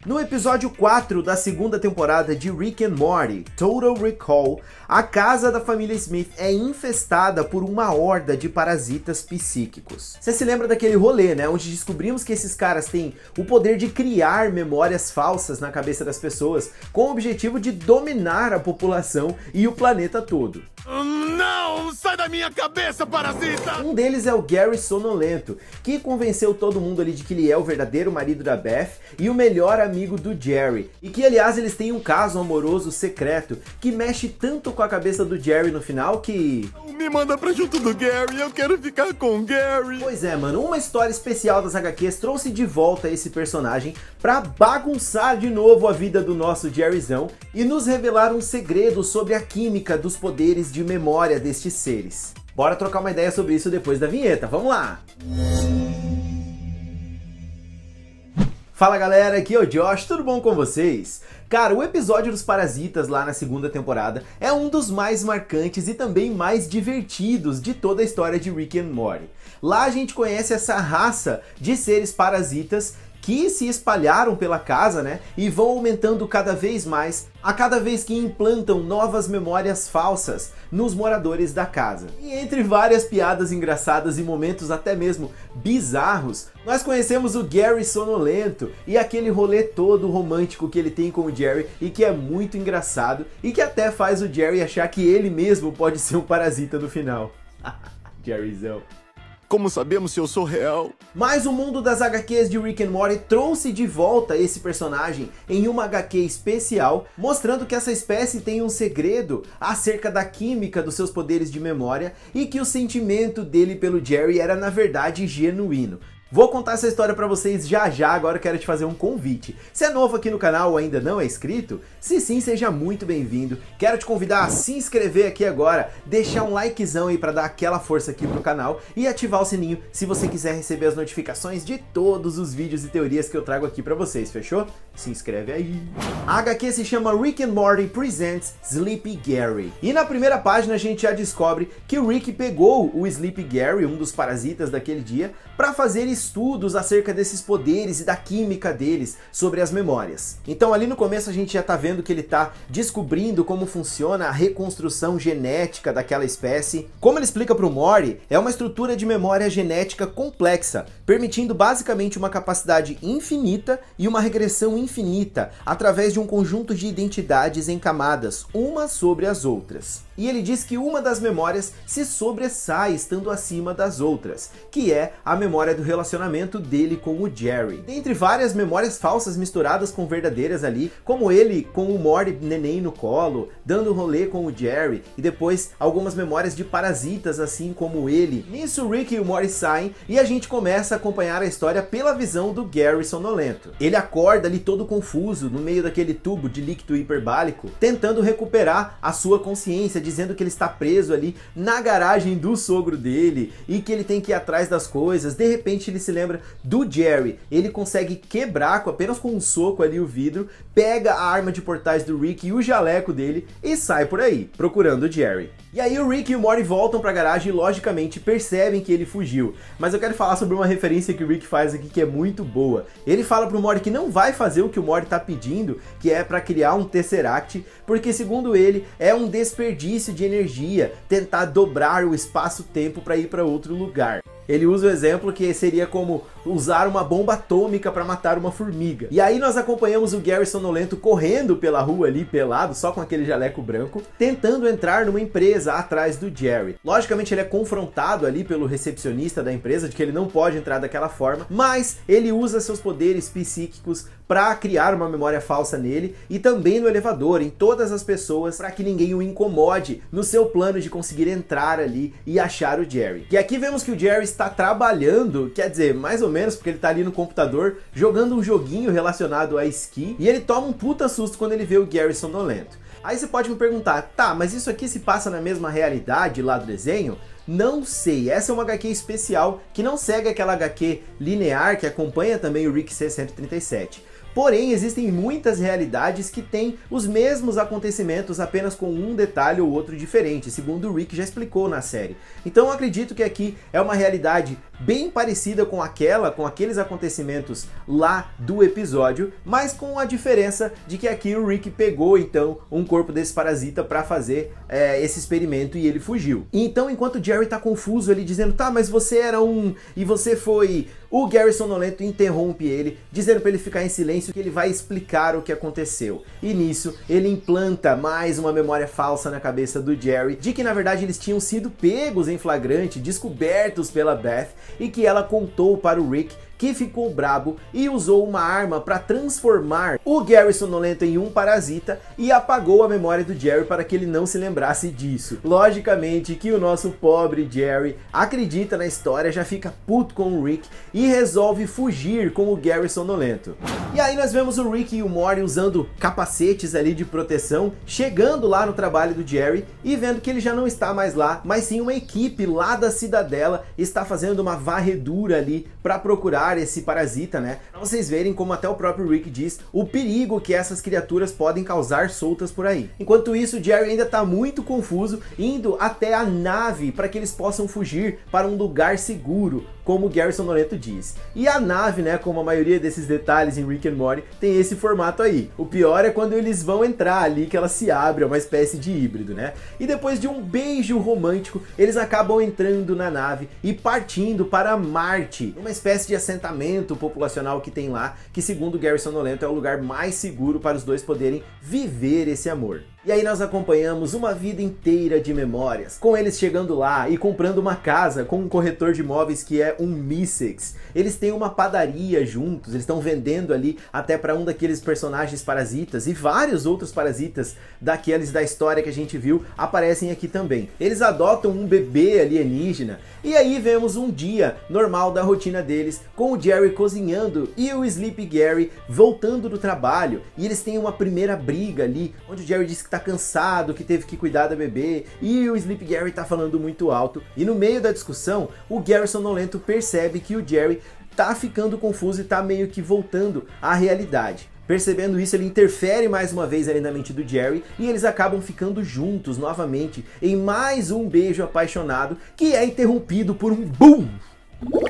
No episódio 4 da segunda temporada de Rick and Morty, Total Recall, a casa da família Smith é infestada por uma horda de parasitas psíquicos. Você se lembra daquele rolê, né? Onde descobrimos que esses caras têm o poder de criar memórias falsas na cabeça das pessoas, com o objetivo de dominar a população e o planeta todo. Não! Sai da minha cabeça, parasita! Um deles é o Gary Sonolento, que convenceu todo mundo ali de que ele é o verdadeiro marido da Beth e o melhor amigo do Jerry. E que, aliás, eles têm um caso amoroso secreto que mexe tanto com a cabeça do Jerry no final que... Me manda pra junto do Gary, eu quero ficar com o Gary! Pois é, mano, uma história especial das HQs trouxe de volta esse personagem pra bagunçar de novo a vida do nosso Jerryzão e nos revelar um segredo sobre a química dos poderes de memória destes seres. Bora trocar uma ideia sobre isso depois da vinheta, vamos lá! Fala galera, aqui é o Josh, tudo bom com vocês? Cara, o episódio dos parasitas lá na segunda temporada é um dos mais marcantes e também mais divertidos de toda a história de Rick and Morty. Lá a gente conhece essa raça de seres parasitas que se espalharam pela casa, né, e vão aumentando cada vez mais a cada vez que implantam novas memórias falsas nos moradores da casa. E entre várias piadas engraçadas e momentos até mesmo bizarros, nós conhecemos o Gary Sonolento e aquele rolê todo romântico que ele tem com o Jerry e que é muito engraçado e que até faz o Jerry achar que ele mesmo pode ser um parasita no final. Jerryzão. Como sabemos se eu sou real? Mas o mundo das HQs de Rick and Morty trouxe de volta esse personagem em uma HQ especial, mostrando que essa espécie tem um segredo acerca da química dos seus poderes de memória e que o sentimento dele pelo Jerry era na verdade genuíno. Vou contar essa história pra vocês já já, agora eu quero te fazer um convite. Se é novo aqui no canal ou ainda não é inscrito, se sim, seja muito bem-vindo. Quero te convidar a se inscrever aqui agora, deixar um likezão aí pra dar aquela força aqui pro canal e ativar o sininho se você quiser receber as notificações de todos os vídeos e teorias que eu trago aqui pra vocês, fechou? Se inscreve aí. A HQ se chama Rick and Morty Presents Sleepy Gary. E na primeira página a gente já descobre que o Rick pegou o Sleepy Gary, um dos parasitas daquele dia, pra fazer estudos acerca desses poderes e da química deles sobre as memórias. Então ali no começo a gente já tá vendo que ele tá descobrindo como funciona a reconstrução genética daquela espécie. Como ele explica pro Morty, é uma estrutura de memória genética complexa, permitindo basicamente uma capacidade infinita e uma regressão infinita através de um conjunto de identidades em camadas, umas sobre as outras. E ele diz que uma das memórias se sobressai estando acima das outras, que é a memória do relacionamento dele com o Jerry. Dentre várias memórias falsas misturadas com verdadeiras ali, como ele com o Morty neném no colo, dando rolê com o Jerry, e depois algumas memórias de parasitas assim como ele. Nisso o Rick e o Morty saem e a gente começa a acompanhar a história pela visão do Gary Sonolento. Ele acorda ali todo confuso no meio daquele tubo de líquido hiperbálico, tentando recuperar a sua consciência, dizendo que ele está preso ali na garagem do sogro dele e que ele tem que ir atrás das coisas. De repente ele se lembra do Jerry, ele consegue quebrar apenas com um soco ali o vidro, pega a arma de portais do Rick e o jaleco dele e sai por aí, procurando o Jerry. E aí o Rick e o Morty voltam pra garagem e logicamente percebem que ele fugiu. Mas eu quero falar sobre uma referência que o Rick faz aqui que é muito boa. Ele fala pro Morty que não vai fazer o que o Morty tá pedindo, que é pra criar um Tesseract, porque segundo ele é um desperdício de energia tentar dobrar o espaço-tempo para ir para outro lugar. Ele usa o exemplo que seria como usar uma bomba atômica para matar uma formiga. E aí nós acompanhamos o Gary Sonolento correndo pela rua ali, pelado, só com aquele jaleco branco, tentando entrar numa empresa atrás do Jerry. Logicamente ele é confrontado ali pelo recepcionista da empresa de que ele não pode entrar daquela forma, mas ele usa seus poderes psíquicos para criar uma memória falsa nele e também no elevador, em todas as pessoas, para que ninguém o incomode no seu plano de conseguir entrar ali e achar o Jerry. E aqui vemos que o Jerry está trabalhando, quer dizer, mais ou menos, porque ele tá ali no computador jogando um joguinho relacionado a esqui e ele toma um puta susto quando ele vê o Gary Sonolento. Aí você pode me perguntar, tá, mas isso aqui se passa na mesma realidade lá do desenho? Não sei, essa é uma HQ especial que não segue aquela HQ linear que acompanha também o Rick C-137. Porém, existem muitas realidades que têm os mesmos acontecimentos, apenas com um detalhe ou outro diferente, segundo o Rick já explicou na série. Então eu acredito que aqui é uma realidade bem parecida com aqueles acontecimentos lá do episódio, mas com a diferença de que aqui o Rick pegou então um corpo desse parasita para fazer esse experimento e ele fugiu. E então, enquanto o Jerry tá confuso ali dizendo, tá, mas você era um e você foi, o Gary Sonolento interrompe ele, dizendo para ele ficar em silêncio que ele vai explicar o que aconteceu. E nisso, ele implanta mais uma memória falsa na cabeça do Jerry, de que na verdade eles tinham sido pegos em flagrante, descobertos pela Beth, e que ela contou para o Rick, que ficou brabo e usou uma arma para transformar o Gary Sonolento em um parasita e apagou a memória do Jerry para que ele não se lembrasse disso. Logicamente que o nosso pobre Jerry acredita na história, já fica puto com o Rick e resolve fugir com o Gary Sonolento. E aí nós vemos o Rick e o Morty usando capacetes ali de proteção, chegando lá no trabalho do Jerry e vendo que ele já não está mais lá, mas sim uma equipe lá da cidadela está fazendo uma varredura ali para procurar esse parasita, né? Pra vocês verem como até o próprio Rick diz o perigo que essas criaturas podem causar soltas por aí. Enquanto isso, o Jerry ainda tá muito confuso, indo até a nave para que eles possam fugir para um lugar seguro, como o Gary Sonolento diz. E a nave, né, como a maioria desses detalhes em Rick and Morty, tem esse formato aí. O pior é quando eles vão entrar ali, que ela se abre, é uma espécie de híbrido, né? E depois de um beijo romântico, eles acabam entrando na nave e partindo para Marte, uma espécie de assentamento populacional que tem lá, que segundo Gary Sonolento é o lugar mais seguro para os dois poderem viver esse amor. E aí nós acompanhamos uma vida inteira de memórias, com eles chegando lá e comprando uma casa com um corretor de imóveis que é um Misex. Eles têm uma padaria juntos, eles estão vendendo ali até para um daqueles personagens parasitas, e vários outros parasitas daqueles da história que a gente viu aparecem aqui também. Eles adotam um bebê alienígena, e aí vemos um dia normal da rotina deles, com o Jerry cozinhando e o Sleepy Gary voltando do trabalho, e eles têm uma primeira briga ali, onde o Jerry diz que tá cansado, que teve que cuidar da bebê, e o Sleepy Gary tá falando muito alto, e no meio da discussão, o Gary Sonolento percebe que o Jerry tá ficando confuso e tá meio que voltando à realidade. Percebendo isso, ele interfere mais uma vez ali na mente do Jerry e eles acabam ficando juntos novamente em mais um beijo apaixonado, que é interrompido por um BOOM!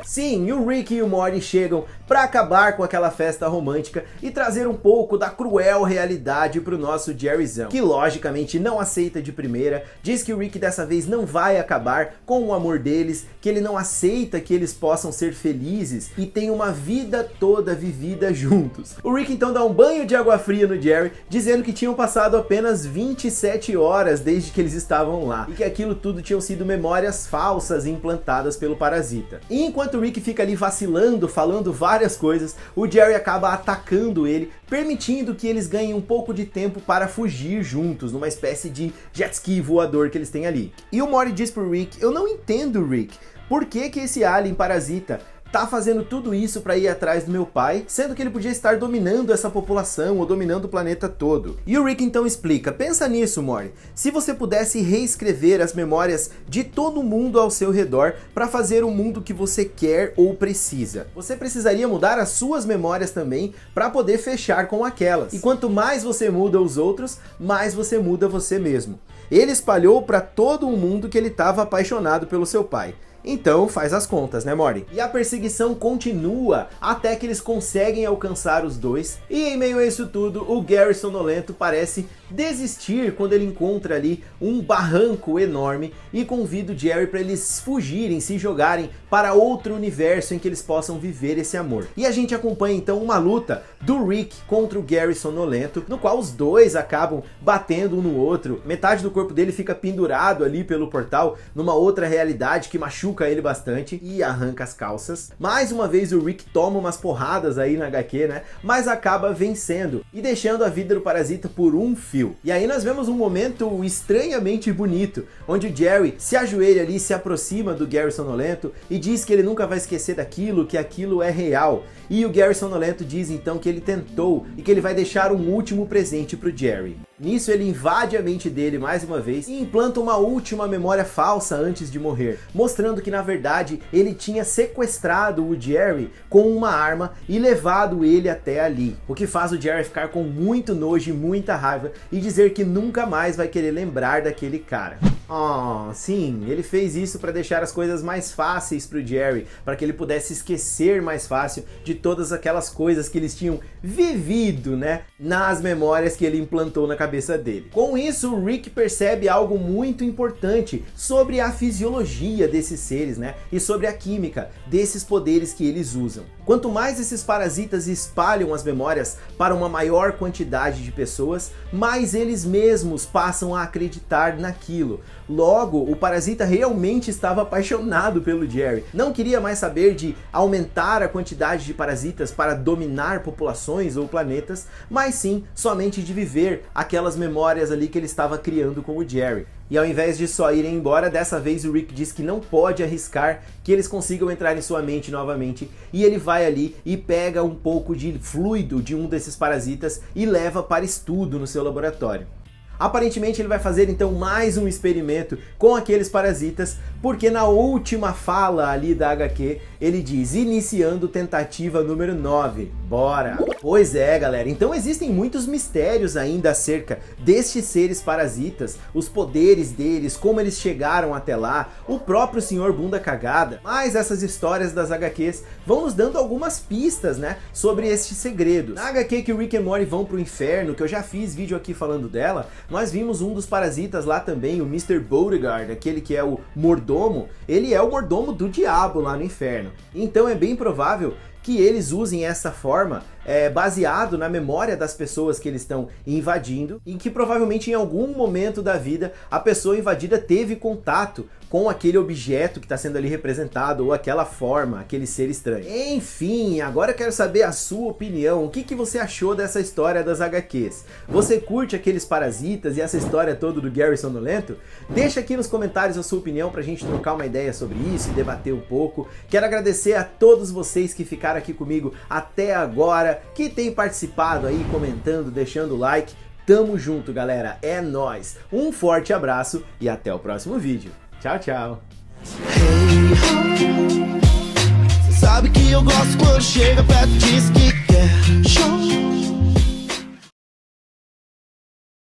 Sim, o Rick e o Morty chegam para acabar com aquela festa romântica e trazer um pouco da cruel realidade pro nosso Jerryzão, que logicamente não aceita de primeira, diz que o Rick dessa vez não vai acabar com o amor deles, que ele não aceita que eles possam ser felizes e tem uma vida toda vivida juntos. O Rick então dá um banho de água fria no Jerry, dizendo que tinham passado apenas 27 horas desde que eles estavam lá, e que aquilo tudo tinham sido memórias falsas implantadas pelo parasita. E enquanto o Rick fica ali vacilando, falando várias coisas, o Jerry acaba atacando ele, permitindo que eles ganhem um pouco de tempo para fugir juntos, numa espécie de jet ski voador que eles têm ali. E o Morty diz pro Rick, eu não entendo, Rick, por que esse alien parasita tá fazendo tudo isso para ir atrás do meu pai, sendo que ele podia estar dominando essa população ou dominando o planeta todo. E o Rick então explica, pensa nisso, Morty, se você pudesse reescrever as memórias de todo mundo ao seu redor para fazer o mundo que você quer ou precisa, você precisaria mudar as suas memórias também para poder fechar com aquelas. E quanto mais você muda os outros, mais você muda você mesmo. Ele espalhou para todo o mundo que ele estava apaixonado pelo seu pai. Então faz as contas, né, Morty? E a perseguição continua até que eles conseguem alcançar os dois. E em meio a isso tudo, o Gary Sonolento parece desistir quando ele encontra ali um barranco enorme e convida o Jerry para eles fugirem, se jogarem para outro universo em que eles possam viver esse amor. E a gente acompanha então uma luta do Rick contra o Gary Sonolento, no qual os dois acabam batendo um no outro. Metade do corpo dele fica pendurado ali pelo portal, numa outra realidade que machuca ele bastante e arranca as calças. Mais uma vez o Rick toma umas porradas aí na HQ, né? Mas acaba vencendo e deixando a vida do parasita por um fio. E aí nós vemos um momento estranhamente bonito, onde o Jerry se ajoelha ali, se aproxima do Gary Sonolento e diz que ele nunca vai esquecer daquilo, que aquilo é real. E o Gary Sonolento diz então que ele tentou e que ele vai deixar um último presente pro Jerry. Nisso ele invade a mente dele mais uma vez e implanta uma última memória falsa antes de morrer, mostrando que na verdade ele tinha sequestrado o Jerry com uma arma e levado ele até ali, o que faz o Jerry ficar com muito nojo e muita raiva e dizer que nunca mais vai querer lembrar daquele cara. Oh, sim, ele fez isso para deixar as coisas mais fáceis para o Jerry, para que ele pudesse esquecer mais fácil de todas aquelas coisas que eles tinham vivido, né, nas memórias que ele implantou na cabeça dele. Com isso, o Rick percebe algo muito importante sobre a fisiologia desses seres, né, e sobre a química desses poderes que eles usam. Quanto mais esses parasitas espalham as memórias para uma maior quantidade de pessoas, mais eles mesmos passam a acreditar naquilo. Logo, o parasita realmente estava apaixonado pelo Jerry. Não queria mais saber de aumentar a quantidade de parasitas para dominar populações ou planetas, mas sim somente de viver aquelas memórias ali que ele estava criando com o Jerry. E ao invés de só irem embora, dessa vez o Rick diz que não pode arriscar que eles consigam entrar em sua mente novamente, e ele vai ali e pega um pouco de fluido de um desses parasitas e leva para estudo no seu laboratório. Aparentemente ele vai fazer então mais um experimento com aqueles parasitas, porque na última fala ali da HQ ele diz: iniciando tentativa número 9, bora! Pois é, galera, então existem muitos mistérios ainda acerca destes seres parasitas, os poderes deles, como eles chegaram até lá, o próprio Sr. Bunda Cagada, mas essas histórias das HQs vão nos dando algumas pistas, né, sobre estes segredos. Na HQ que o Rick e Morty vão pro inferno, que eu já fiz vídeo aqui falando dela, nós vimos um dos parasitas lá também, o Mr. Beauregard, aquele que é o mordomo. Ele é o mordomo do diabo lá no inferno. Então é bem provável que eles usem essa forma baseado na memória das pessoas que eles estão invadindo, e que provavelmente em algum momento da vida a pessoa invadida teve contato com aquele objeto que está sendo ali representado, ou aquela forma, aquele ser estranho. Enfim, agora eu quero saber a sua opinião. O que você achou dessa história das HQs? Você curte aqueles parasitas e essa história toda do Gary Sonolento? Deixa aqui nos comentários a sua opinião pra gente trocar uma ideia sobre isso e debater um pouco. Quero agradecer a todos vocês que ficaram aqui comigo até agora, que têm participado aí, comentando, deixando o like. Tamo junto, galera, é nóis. Um forte abraço e até o próximo vídeo. Tchau, tchau. Hey, sabe que eu gosto quando chega perto de esquina.